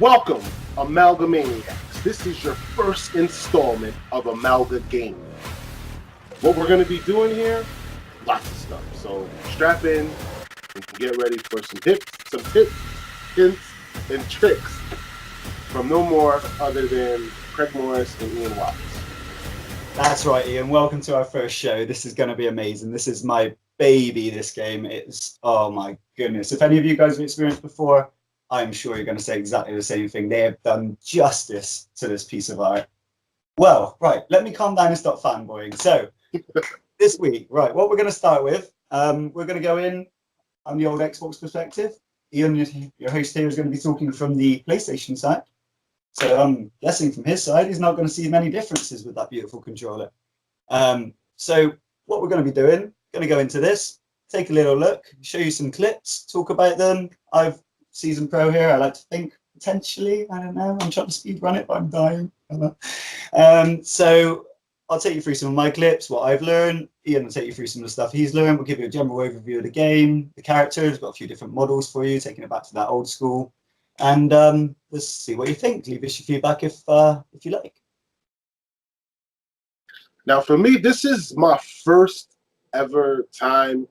Welcome, Amalga-Maniacs. This is your first installment of Amalga-Gamia. What we're going to be doing here, lots of stuff. So strap in and get ready for some tips, hints, and tricks from no more other than Craig Morris and Ian Wallace. That's right, Ian. Welcome to our first show. This is going to be amazing. This is my baby, this game. It's, oh my goodness. If any of you guys have experienced before, I'm sure you're going to say exactly the same thing. They have done justice to this piece of art. Well, right, let me calm down and stop fanboying. So, this week, right, what we're going to start with, we're going to go in on the old Xbox perspective. Ian, your host here, is going to be talking from the PlayStation side. So I'm guessing from his side, he's not going to see many differences with that beautiful controller. So what we're going to be doing, going to go into this, take a little look, show you some clips, talk about them. I've Season Pro here, I like to think, potentially, I don't know, I'm trying to speed run it, but I'm dying. So I'll take you through some of my clips, what I've learned. Ian will take you through some of the stuff he's learned. We'll give you a general overview of the game, the characters, got a few different models for you, taking it back to that old school. And let's see what you think. Leave us your feedback if you like. Now, for me, this is my first ever time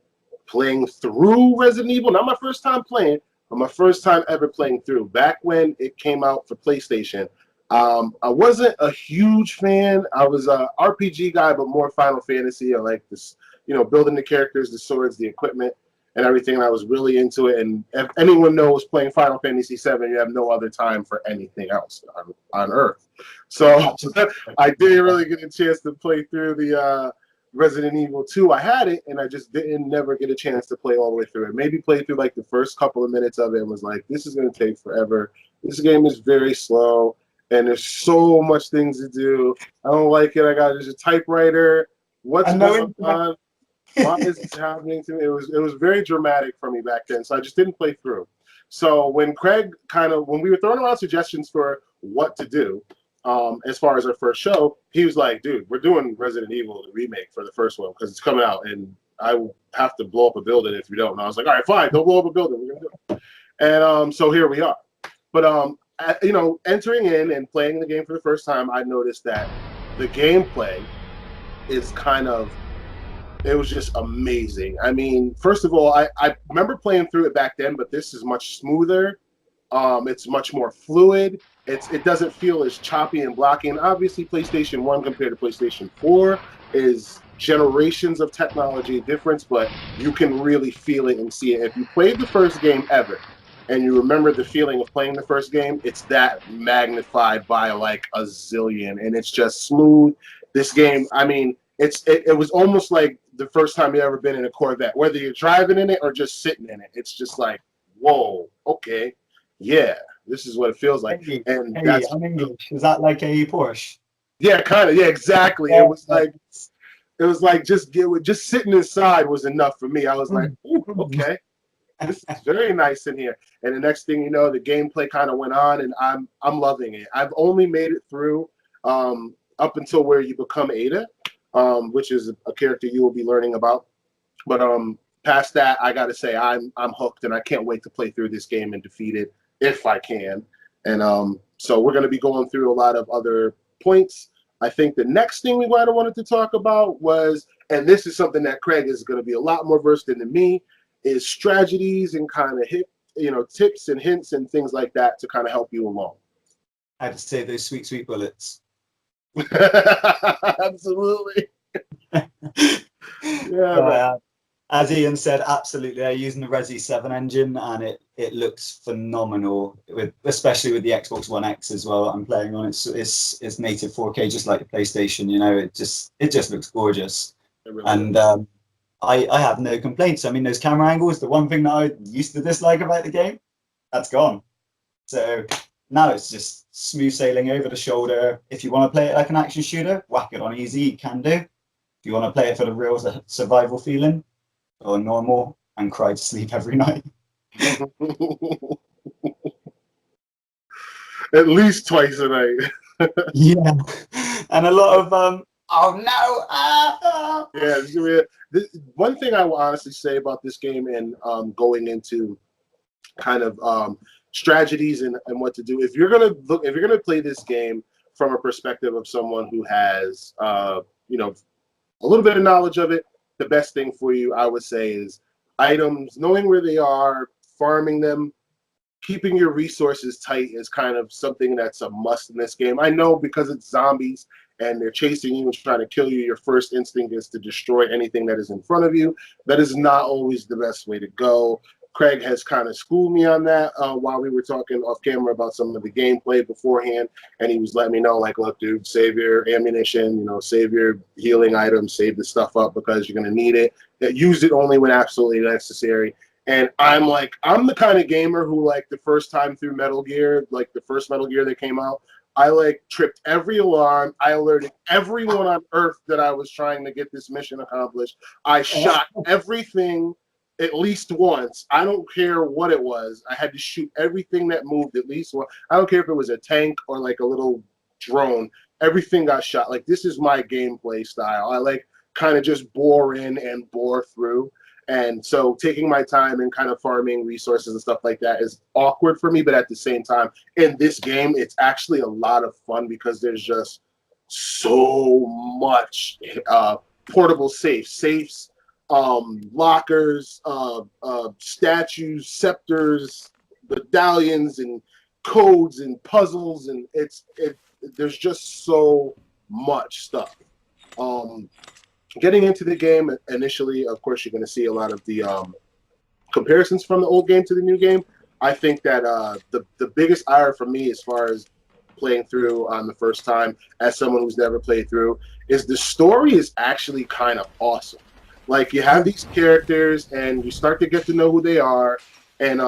playing through Resident Evil. Not my first time playing, but my first time ever playing through. Back when it came out for PlayStation, I wasn't a huge fan. I was a RPG guy, but more Final Fantasy. I like this, building the characters, the swords, the equipment, and everything. I was really into it. And if anyone knows playing Final Fantasy VII, you have no other time for anything else on Earth. So I didn't really get a chance to play through the Resident Evil 2. I had it, and I just never get a chance to play all the way through it. Maybe play through like the first couple of minutes of it and was like, this is going to take forever. This game is very slow, and there's so much things to do. I don't like it. I got just a typewriter. What's going on? Why is this happening to me? It was very dramatic for me back then, so I just didn't play through. So when Craig when we were throwing around suggestions for what to do, as far as our first show, he was like, dude, we're doing Resident Evil, the remake for the first one, because it's coming out, and I will have to blow up a building if you don't. And I was like, all right, fine, don't blow up a building. We're going to do it. And so here we are. But, entering in and playing the game for the first time, I noticed that the gameplay is it was just amazing. I mean, first of all, I remember playing through it back then, but this is much smoother. It's much more fluid. It doesn't feel as choppy and blocky. And obviously, PlayStation 1 compared to PlayStation 4 is generations of technology difference, but you can really feel it and see it. If you played the first game ever and you remember the feeling of playing the first game, it's that magnified by like a zillion, and it's just smooth. This game, I mean, it was almost like the first time you ever been in a Corvette, whether you're driving in it or just sitting in it. It's just like, whoa, okay, yeah, this is what it feels like. And that's, I'm English. Is that like a Porsche? Yeah, kind of. Yeah, exactly. It was like just sitting inside was enough for me. I was like, ooh, okay, this is very nice in here. And the next thing you know, the gameplay kind of went on, and I'm loving it. I've only made it through up until where you become Ada. Which is a character you will be learning about. But past that, I got to say I'm hooked, and I can't wait to play through this game and defeat it if I can. And so we're going to be going through a lot of other points. I think the next thing we might have wanted to talk about was, and this is something that Craig is going to be a lot more versed in than me, is strategies and kind of tips and hints and things like that to kind of help you along. I have to say those sweet, sweet bullets. Absolutely. Yeah, as Ian said, absolutely. They're using the Resi 7 engine, and it looks phenomenal, especially with the Xbox One X as well. I'm playing on it's native 4K, just like the PlayStation. It just looks gorgeous. Really and I have no complaints. I mean, those camera angles, the one thing that I used to dislike about the game, that's gone. So now it's just smooth sailing over the shoulder. If you want to play it like an action shooter, whack it on easy, you can do. If you want to play it for the real survival feeling, or normal, and cry to sleep every night. At least twice a night. Yeah. And a lot of, oh no! Yeah, one thing I will honestly say about this game, and going into kind of strategies and what to do. If you're gonna play this game from a perspective of someone who has you know, a little bit of knowledge of it, the best thing for you, I would say, is items, knowing where they are, farming them, keeping your resources tight is kind of something that's a must in this game. I know because it's zombies and they're chasing you and trying to kill you, your first instinct is to destroy anything that is in front of you. That is not always the best way to go. Craig has kind of schooled me on that while we were talking off camera about some of the gameplay beforehand, and he was letting me know, like, look, dude, save your ammunition, you know, save your healing items, save the stuff up because you're going to need it. Use it only when absolutely necessary. And I'm the kind of gamer who, like, the first time through Metal Gear, like the first Metal Gear that came out, I like tripped every alarm. I alerted everyone on Earth that I was trying to get this mission accomplished. I shot everything at least once. I don't care what it was. I had to shoot everything that moved at least once. I don't care if it was a tank or like a little drone. Everything got shot. Like, this is my gameplay style. I like kind of just bore in and bore through. And so taking my time and kind of farming resources and stuff like that is awkward for me. But at the same time, in this game, it's actually a lot of fun because there's just so much portable safes, lockers, statues, scepters, medallions, and codes and puzzles. And there's just so much stuff. Getting into the game initially, of course, you're going to see a lot of the comparisons from the old game to the new game. I think that the biggest ire for me as far as playing through on the first time as someone who's never played through is the story is actually kind of awesome. Like, you have these characters and you start to get to know who they are. And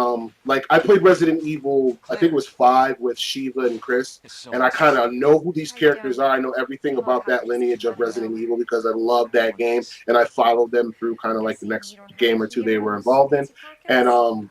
like, I played Resident Evil, I think it was 5 with Shiva and Chris, and I kind of know who these characters are. I know everything about that lineage of Resident Evil because I love that game, and I followed them through kind of like the next game or two they were involved in. And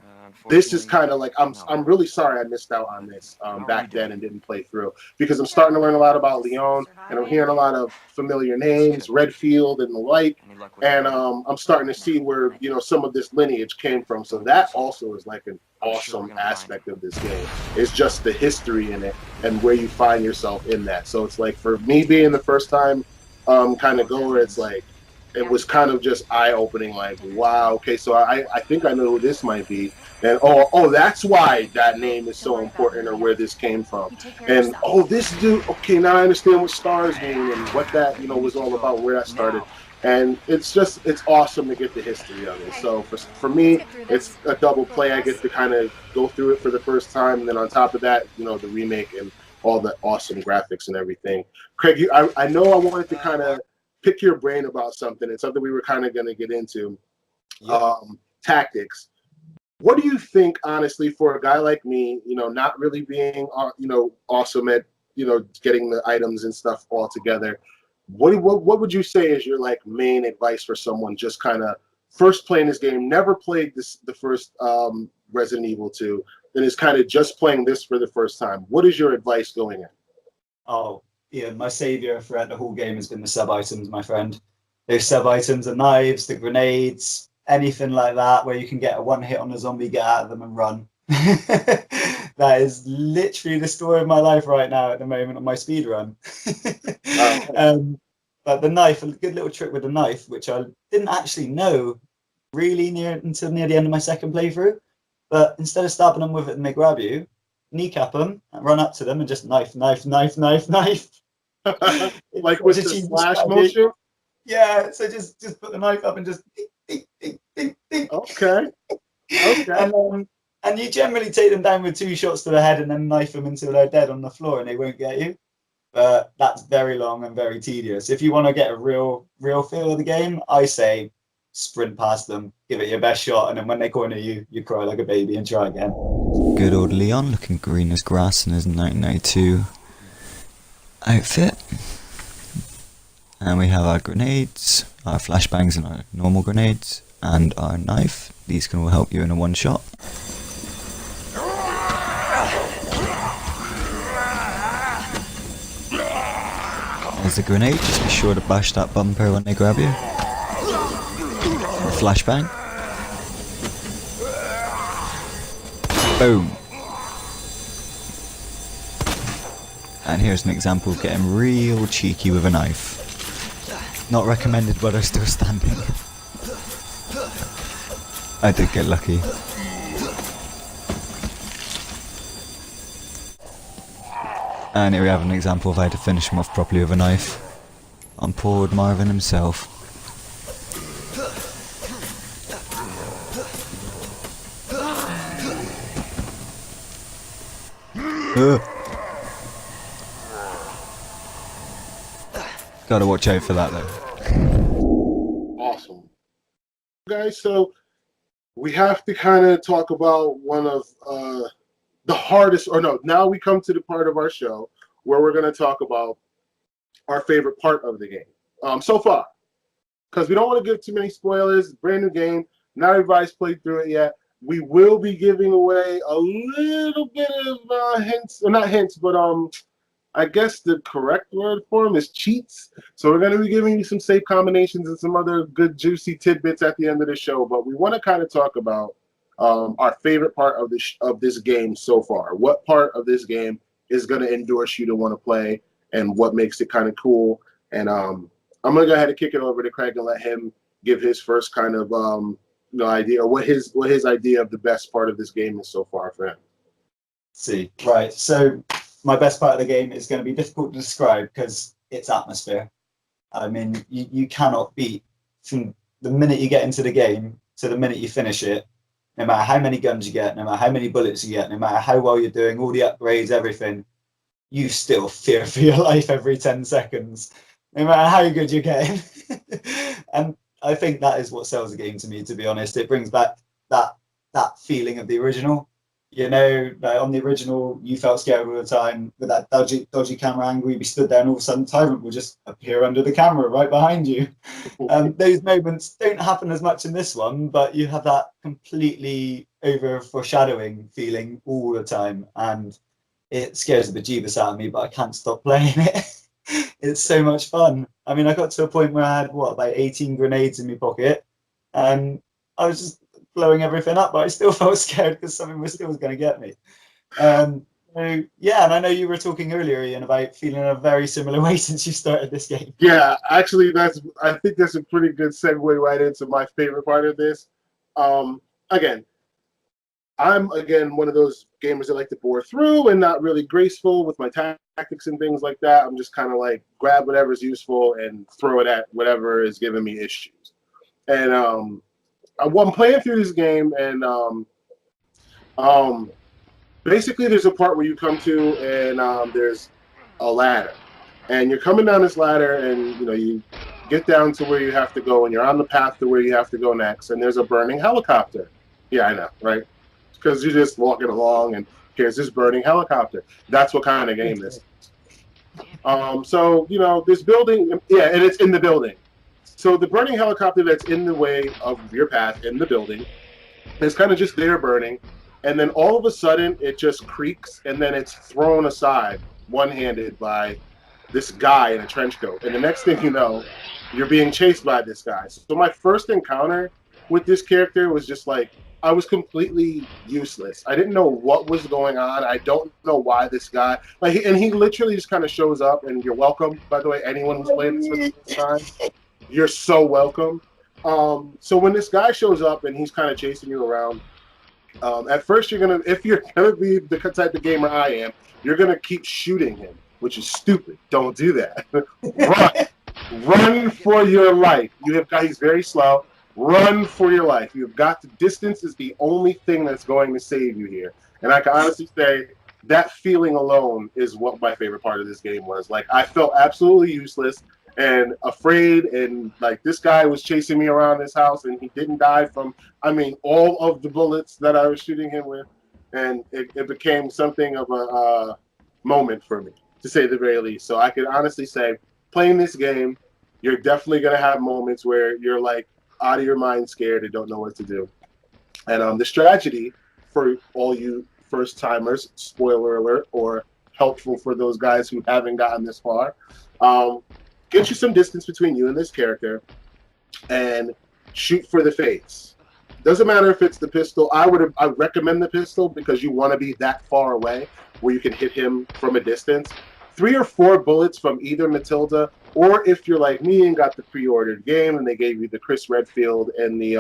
this is kind of like, I'm really sorry I missed out on this back then and didn't play through, because I'm starting to learn a lot about Leon, and I'm hearing a lot of familiar names, Redfield and the like, and I'm starting to see where, you know, some of this lineage came from. So that also is like an awesome aspect of this game. It's just the history in it and where you find yourself in that. So it's like, for me being the first time kind of goer, it's like, it was kind of just eye-opening, like, wow, okay, so I think I know who this might be. And oh, that's why that name is so important, or where this came from. And oh, this dude, okay, now I understand what stars mean and what that, you know, was all about, where that started. And it's awesome to get the history of it. So for me, it's a double play. I get to kind of go through it for the first time, and then on top of that, you know, the remake and all the awesome graphics and everything. Craig, I know I wanted to kind of pick your brain about something, and something we were kind of going to get into, tactics. What do you think, honestly, for a guy like me, you know, not really being, you know, awesome at, you know, getting the items and stuff all together? What would you say is your, like, main advice for someone just kind of first playing this game, never played the first Resident Evil 2, and is kind of just playing this for the first time? What is your advice going in? Oh, yeah, my savior throughout the whole game has been the sub-items, my friend. Those sub-items, the knives, the grenades, anything like that, where you can get a one hit on a zombie, get out of them and run. That is literally the story of my life right now at the moment on my speed run. But the knife, a good little trick with the knife, which I didn't actually know really until near the end of my second playthrough. But instead of stabbing them with it and they grab you, kneecap them and run up to them and just knife. Like with the slash motion? Yeah, so just put the knife up and just ding, ding, ding, ding. Okay. And you generally take them down with 2 shots to the head and then knife them until they're dead on the floor and they won't get you. But that's very long and very tedious. If you want to get a real feel of the game, I say sprint past them, give it your best shot, and then when they corner you, you cry like a baby and try again. Good old Leon, looking green as grass in his 1992 outfit. And we have our grenades, our flashbangs and our normal grenades, and our knife. These can all help you in a one shot. There's a grenade, just be sure to bash that bumper when they grab you. A flashbang. Boom. And here's an example of getting real cheeky with a knife. Not recommended, but I'm still standing. I did get lucky. And here we have an example of how to finish him off properly with a knife. On poor old Marvin himself. Gotta watch out for that though. Awesome. Guys, so we have to kind of talk about one of the hardest, or no, now we come to the part of our show where we're going to talk about our favorite part of the game so far. Because we don't want to give too many spoilers. Brand new game. Not everybody's played through it yet. We will be giving away a little bit of hints, or not hints, but I guess the correct word for them is cheats. So we're going to be giving you some safe combinations and some other good juicy tidbits at the end of the show. But we want to kind of talk about our favorite part of this game so far. What part of this game is going to endorse you to want to play, and what makes it kind of cool. And I'm going to go ahead and kick it over to Craig and let him give his first kind of idea, or what his idea of the best part of this game is so far for him. See, right. So my best part of the game is going to be difficult to describe because it's atmosphere. I mean, you cannot beat, from the minute you get into the game to the minute you finish it, no matter how many guns you get, no matter how many bullets you get, no matter how well you're doing, all the upgrades, everything, you still fear for your life every 10 seconds, no matter how good you're getting. And I think that is what sells the game to me, to be honest. It brings back that feeling of the original. You know, like on the original, you felt scared all the time with that dodgy camera angle. You'd be stood there and all of a sudden Tyrant will just appear under the camera right behind you. Those moments don't happen as much in this one, but you have that completely over foreshadowing feeling all the time. And it scares the bejeebus out of me, but I can't stop playing it. It's so much fun. I mean, I got to a point where I had, about 18 grenades in my pocket. And I was just blowing everything up, but I still felt scared because something was still going to get me. So, yeah, and I know you were talking earlier, Ian, about feeling a very similar way since you started this game. Yeah, actually, I think that's a pretty good segue right into my favorite part of this. Again, I'm one of those gamers that like to bore through and not really graceful with my tactics and things like that. I'm just kind of like grab whatever's useful and throw it at whatever is giving me issues. And I'm playing through this game, and basically there's a part where you come to, and there's a ladder, and you're coming down this ladder, and you get down to where you have to go, and you're on the path to where you have to go next, and there's a burning helicopter. Yeah, I know, right? Because you're just walking along, and here's this burning helicopter. That's what kind of game this is. So this building, yeah, and it's in the building. So the burning helicopter that's in the way of your path in the building is kind of just there burning, and then all of a sudden it just creaks, and then it's thrown aside one-handed by this guy in a trench coat. And the next thing you know, you're being chased by this guy. So my first encounter with this character was just like, I was completely useless. I didn't know what was going on. I don't know why this guy, and he literally just kind of shows up, and you're welcome, by the way, anyone who's playing this for the first time. You're so welcome. So when this guy shows up and he's kind of chasing you around, at first if you're gonna be the type of gamer I am, you're gonna keep shooting him, which is stupid. Don't do that. Run for your life. He's very slow. Run for your life. You've got distance is the only thing that's going to save you here. And I can honestly say that feeling alone is what my favorite part of this game was. Like, I felt absolutely useless and afraid, and like this guy was chasing me around this house, and he didn't die from, all of the bullets that I was shooting him with, and it became something of a moment for me, to say the very least. So I could honestly say, playing this game, you're definitely going to have moments where you're like out of your mind, scared, and don't know what to do. And the strategy for all you first timers, spoiler alert, or helpful for those guys who haven't gotten this far, get you some distance between you and this character, and shoot for the face. Doesn't matter if it's the pistol. I recommend the pistol because you want to be that far away where you can hit him from a distance. 3 or 4 bullets from either Matilda, or if you're like me and got the pre-ordered game and they gave you the Chris Redfield and the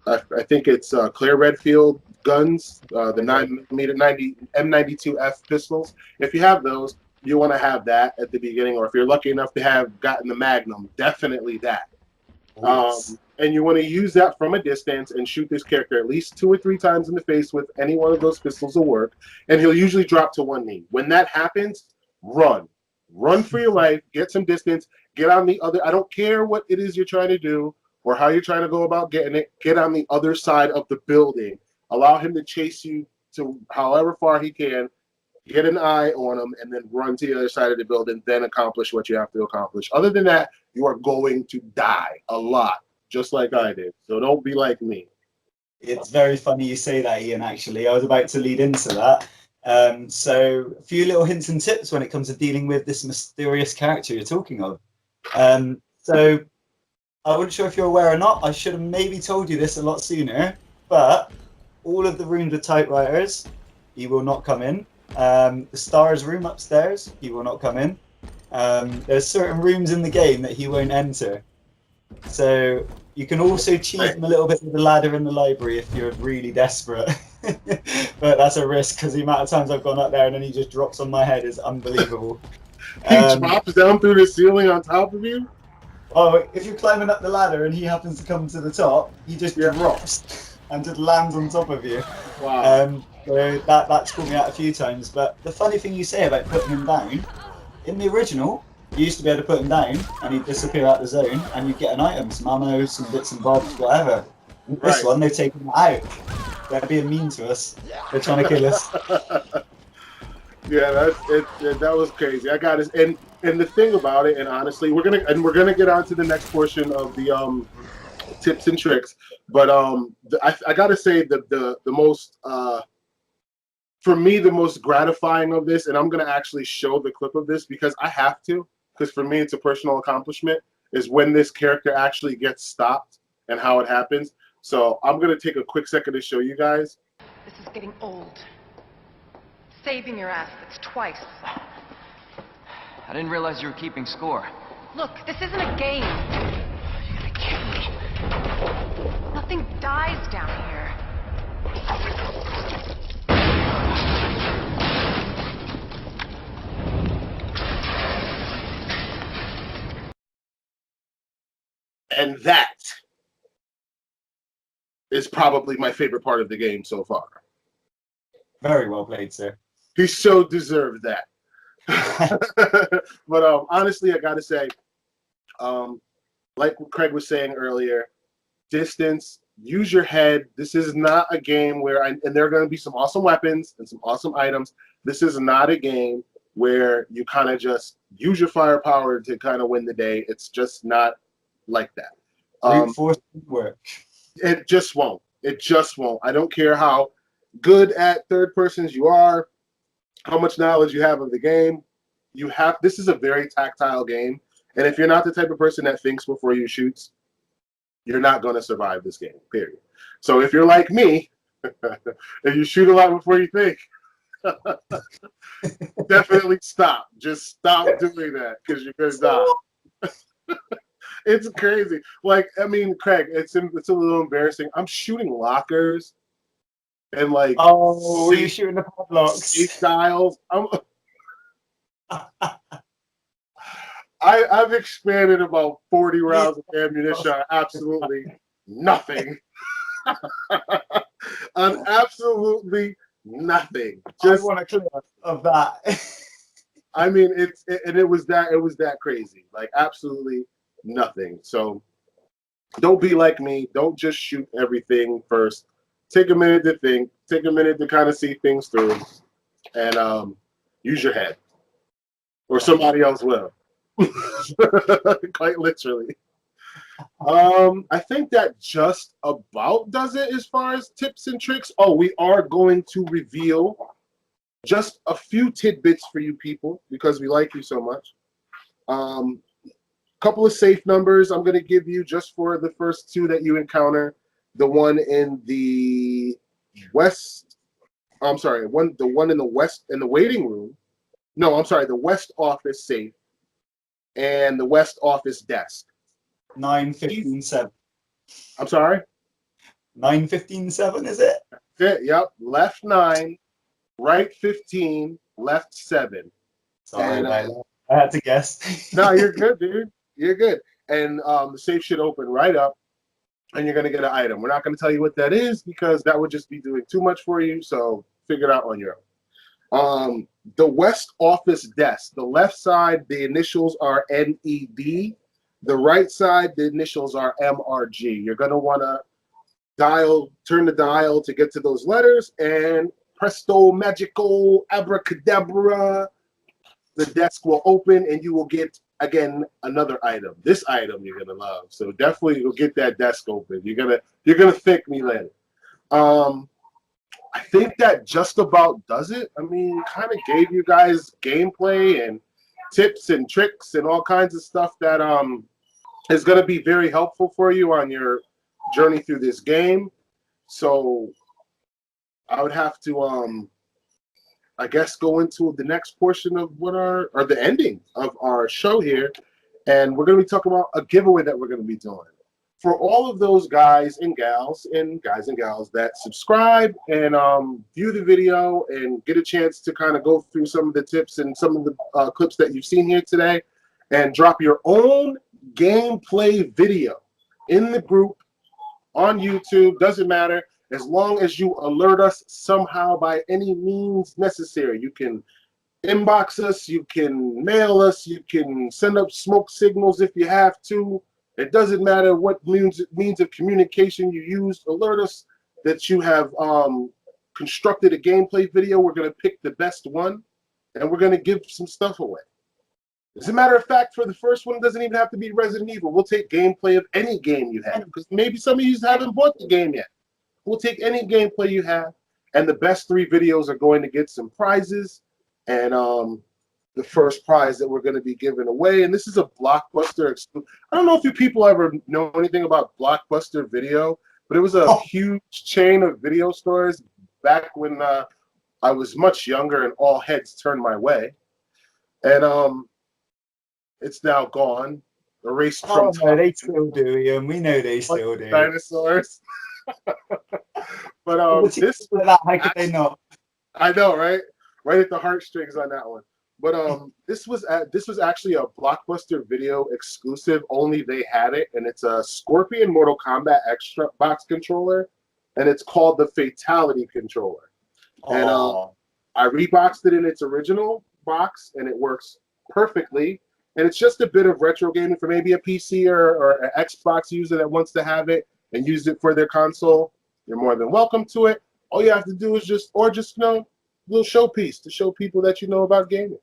I think it's Claire Redfield guns, the 9mm 90 M92F pistols. If you have those, you want to have that at the beginning, or if you're lucky enough to have gotten the Magnum, definitely that. And you want to use that from a distance and shoot this character at least 2 or 3 times in the face with any one of those pistols will work, and he'll usually drop to one knee. When that happens, run for your life, get some distance, get on the other. I don't care what it is you're trying to do or how you're trying to go about getting it. Get on the other side of the building. Allow him to chase you to however far he can. Get an eye on him, and then run to the other side of the building, then accomplish what you have to accomplish. Other than that, you are going to die a lot, just like I did. So don't be like me. It's very funny you say that, Ian, actually. I was about to lead into that. So a few little hints and tips when it comes to dealing with this mysterious character you're talking of. So I wasn't sure if you're aware or not. I should have maybe told you this a lot sooner, but all of the rooms with typewriters, he will not come in. The stars room upstairs, he will not come in. There's certain rooms in the game that he won't enter. So you can also cheat him a little bit with the ladder in the library if you're really desperate. But that's a risk because the amount of times I've gone up there and then he just drops on my head is unbelievable. He drops down through the ceiling on top of you? Oh, if you're climbing up the ladder and he happens to come to the top, he just drops and just lands on top of you. Wow. So that's caught me out a few times. But the funny thing you say about putting him down, in the original, you used to be able to put him down and he'd disappear out the zone and you'd get an item, some ammo, some bits and bobs, whatever. In this one, they've taken it out. They're being mean to us. They're trying to kill us. Yeah, that was crazy. I got it. And the thing about it, and honestly, we're gonna get on to the next portion of the tips and tricks. But I gotta say the most for me, the most gratifying of this, and I'm going to actually show the clip of this because I have to, because for me it's a personal accomplishment, is when this character actually gets stopped and how it happens. So I'm going to take a quick second to show you guys. This is getting old. Saving your ass, that's twice. I didn't realize you were keeping score. Look, this isn't a game. You're gonna kill me. Nothing dies down here. And that is probably my favorite part of the game so far. Very well played, sir. He so deserved that. But honestly, I gotta say, like Craig was saying earlier, distance, use your head. This is not a game where, and there are going to be some awesome weapons and some awesome items. This is not a game where you kind of just use your firepower to kind of win the day. It's just not like that. Brute force work. It just won't. It just won't. I don't care how good at third persons you are, how much knowledge you have of the game. This is a very tactile game. And if you're not the type of person that thinks before you shoots, you're not going to survive this game, period. So if you're like me, and you shoot a lot before you think, definitely stop. Just stop doing that because you're going to die. It's crazy. Like, I mean, Craig, it's a little embarrassing. I'm shooting lockers and like were you shooting the padlocks? Styles. I've expanded about 40 rounds of ammunition on absolutely nothing. On absolutely nothing. Just want to clear of that. I mean, it was that crazy. Like absolutely nothing. So don't be like me. Don't just shoot everything first. Take a minute to think. Take a minute to kind of see things through, and use your head, or somebody else will. Quite literally. I think that just about does it as far as tips and tricks. Oh, we are going to reveal just a few tidbits for you people because we like you so much. Couple of safe numbers I'm going to give you just for the first two that you encounter. The one in the west. I'm sorry, the one in the west in the waiting room No, I'm sorry, the West Office safe and the West Office desk. 915-7. I'm sorry? 915-7, is it? Yep. Left 9, right 15, left 7. Sorry And, about that. I had to guess. No, you're good, dude. You're good. And the safe should open right up, and you're going to get an item. We're not going to tell you what that is because that would just be doing too much for you, so figure it out on your own. The West Office desk, the left side, the initials are NED. The right side, the initials are MRG. You're going to want to turn the dial to get to those letters, and presto, magical, abracadabra, the desk will open and you will get, again, another item. This item you're gonna love. So definitely you'll get that desk open. You're gonna thank me later. I think that just about does it. I mean, kind of gave you guys gameplay and tips and tricks and all kinds of stuff that is gonna be very helpful for you on your journey through this game. So I would have to I guess go into the next portion of or the ending of our show here, and we're going to be talking about a giveaway that we're going to be doing for all of those guys and gals that subscribe and view the video and get a chance to kind of go through some of the tips and some of the clips that you've seen here today, and drop your own gameplay video in the group on YouTube. Doesn't matter. As long as you alert us somehow by any means necessary. You can inbox us, you can mail us, you can send up smoke signals if you have to. It doesn't matter what means of communication you use. Alert us that you have constructed a gameplay video. We're going to pick the best one, and we're going to give some stuff away. As a matter of fact, for the first one, it doesn't even have to be Resident Evil. We'll take gameplay of any game you have, because maybe some of you haven't bought the game yet. We'll take any gameplay you have, and the best 3 videos are going to get some prizes. And the first prize that we're going to be giving away, and this is a Blockbuster exclusive. I don't know if you people ever know anything about Blockbuster Video, but it was a huge chain of video stores back when I was much younger and all heads turned my way. And it's now gone, erased from no, they still do, Ian. We know they still do. Dinosaurs. But this, how could they not? I know, right? Right at the heartstrings on that one. But this was actually a Blockbuster Video exclusive. Only they had it, and it's a Scorpion Mortal Kombat Extra box controller, and it's called the Fatality controller. And I reboxed it in its original box, and it works perfectly. And it's just a bit of retro gaming for maybe a PC or an Xbox user that wants to have it and use it for their console. You're more than welcome to it. All you have to do is just a little showpiece to show people that you know about gaming.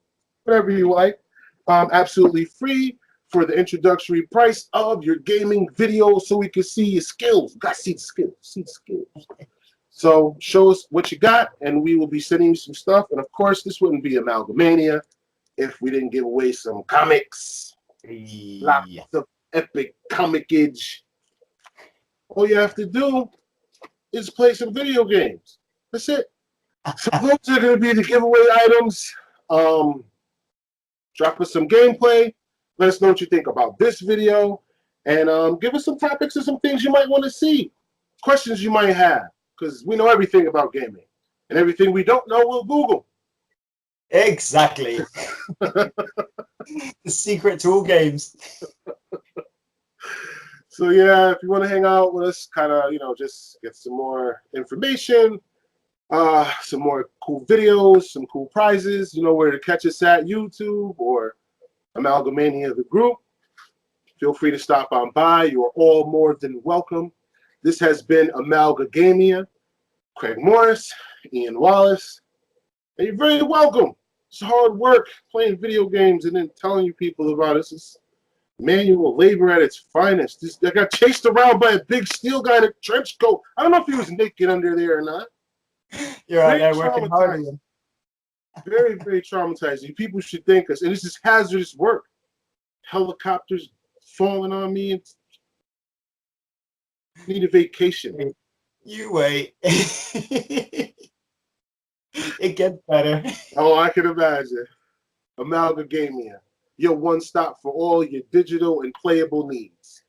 Whatever you like. Absolutely free for the introductory price of your gaming video, so we can see your skills. You got to see the skills. See the skills. So show us what you got, and we will be sending you some stuff. And of course, this wouldn't be Amalga-Mania if we didn't give away some comics. Lots of epic comicage. All you have to do is play some video games. That's it. So those are going to be the giveaway items. Drop us some gameplay. Let us know what you think about this video. And give us some topics or some things you might want to see. Questions you might have. Because we know everything about gaming. And everything we don't know, we'll Google. Exactly. The secret to all games. So yeah, if you want to hang out with us, kind of, just get some more information, some more cool videos, some cool prizes, where to catch us at YouTube or Amalga-Mania the group. Feel free to stop on by. You are all more than welcome. This has been Amalga-Gamia, Craig Morris, Ian Wallace, and you're very welcome. It's hard work playing video games and then telling you people about it. It's manual labor at its finest. I got chased around by a big steel guy in a trench coat. I don't know if he was naked under there or not. You're out there working hard. Very, very traumatizing. People should thank us. And this is hazardous work. Helicopters falling on me. And need a vacation. You wait. It gets better. Oh, I can imagine. Amalga-Gamia, your one stop for all your digital and playable needs.